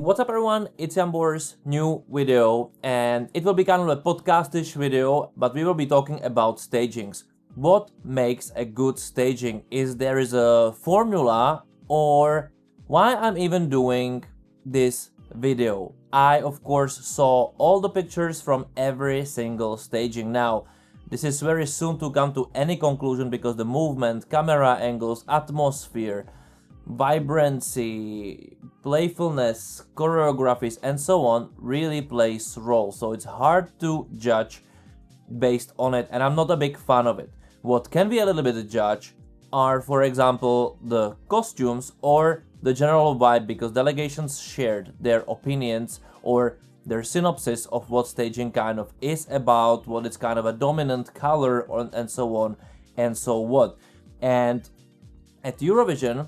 What's up everyone, it's Jambor's new video, and it will be kind of a podcast-ish video, but we will be talking about stagings. What makes a good staging? Is there is a formula, or why I'm even doing this video? I of course saw all the pictures from every single staging. Now, this is very soon to come to any conclusion because the movement, camera angles, atmosphere, vibrancy, playfulness, choreographies and so on really plays role. So it's hard to judge based on it, and I'm not a big fan of it. What can be a little bit of judge are, for example, the costumes or the general vibe, because delegations shared their opinions or their synopsis of what staging kind of is about, what is kind of a dominant color, and so on and so what. And at Eurovision,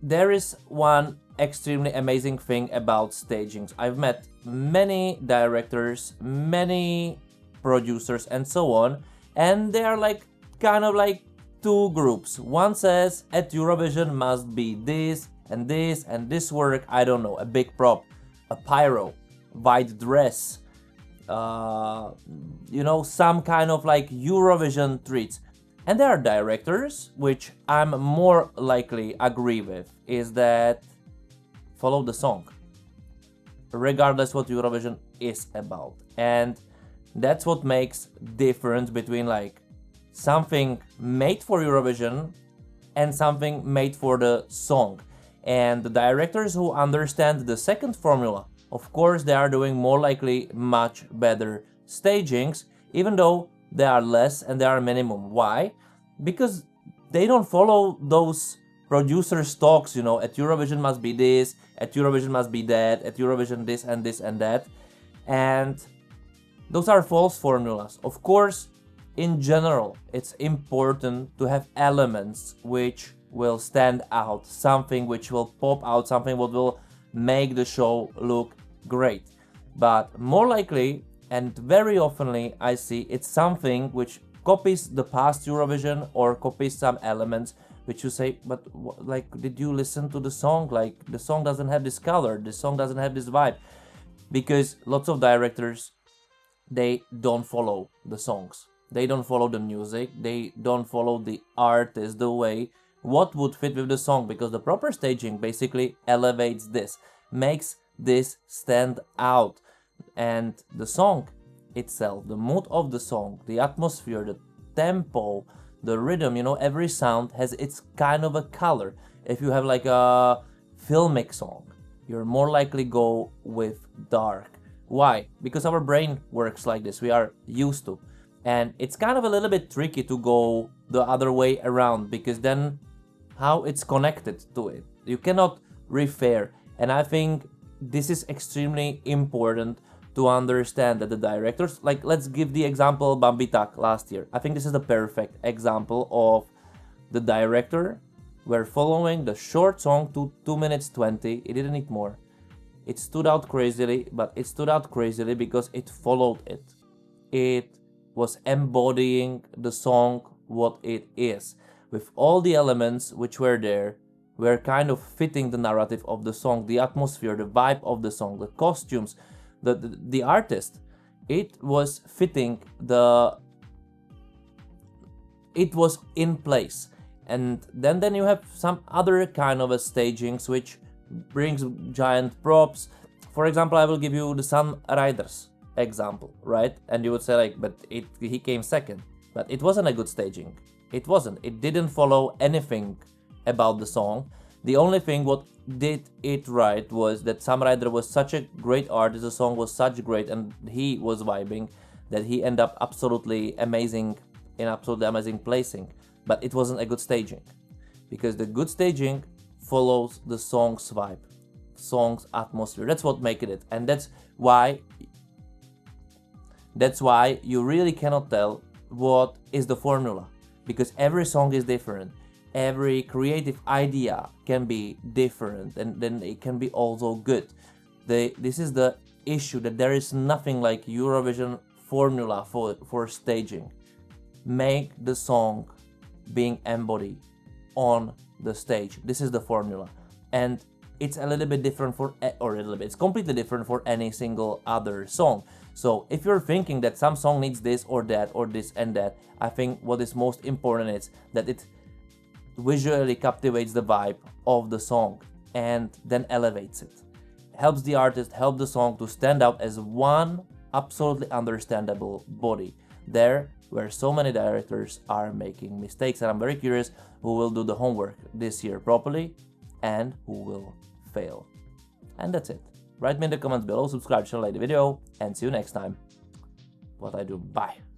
there is one extremely amazing thing about stagings. I've met many directors, many producers and so on, and they are like kind of like two groups. One says at Eurovision must be this and this and this work, I don't know, a big prop, a pyro, white dress, some kind of like Eurovision treats. And there are directors, which I'm more likely agree with, is that follow the song, regardless what Eurovision is about. And that's what makes difference between like something made for Eurovision and something made for the song. And the directors who understand the second formula, of course, they are doing more likely much better stagings, even though they are less and they are minimum. Why? Because they don't follow those producers' talks, at Eurovision must be this, at Eurovision must be that, at Eurovision this and this and that. And those are false formulas. Of course, in general, it's important to have elements which will stand out, something which will pop out, something what will make the show look great. But more likely, and very oftenly, I see it's something which copies the past Eurovision or copies some elements which you say, but did you listen to the song? Like, the song doesn't have this color, the song doesn't have this vibe. Because lots of directors, they don't follow the songs. They don't follow the music, they don't follow the artist, the way what would fit with the song, because the proper staging basically elevates this, makes this stand out. And the song itself, the mood of the song, the atmosphere, the tempo, the rhythm, every sound has its kind of a color. If you have like a filmic song, you're more likely go with dark. Why? Because our brain works like this, we are used to. And it's kind of a little bit tricky to go the other way around, because then how it's connected to it, you cannot refer. And I think this is extremely important to understand, that the directors, like, let's give the example Bambitak last year. I think this is the perfect example of the director were following the short song to 2 minutes 20. It didn't need more. It stood out crazily, but it stood out crazily because it followed it. It was embodying the song what it is, with all the elements which were there, were kind of fitting the narrative of the song, the atmosphere, the vibe of the song, the costumes, the artist. It was fitting it was in place. And then you have some other kind of a stagings which brings giant props. For example, I will give you the Sun Riders example, right? And you would say like, but he came second, but it wasn't a good staging. It wasn't. It didn't follow anything about the song. The only thing what did it right was that Sam Ryder was such a great artist, the song was such great, and he was vibing, that he ended up absolutely amazing placing. But it wasn't a good staging, because the good staging follows the song's vibe, song's atmosphere. That's what makes it. And that's why you really cannot tell what is the formula, because every song is different. Every creative idea can be different, and then it can be also good. This is the issue, that there is nothing like Eurovision formula for staging. Make the song being embodied on the stage. This is the formula. And it's a little bit different it's completely different for any single other song. So if you're thinking that some song needs this or that or this and that, I think what is most important is that it visually captivates the vibe of the song and then elevates it. Helps the artist, help the song to stand out as one absolutely understandable body. There where so many directors are making mistakes, and I'm very curious who will do the homework this year properly and who will fail. And that's it. Write me in the comments below, subscribe, share, like the video, and see you next time. What I do. Bye.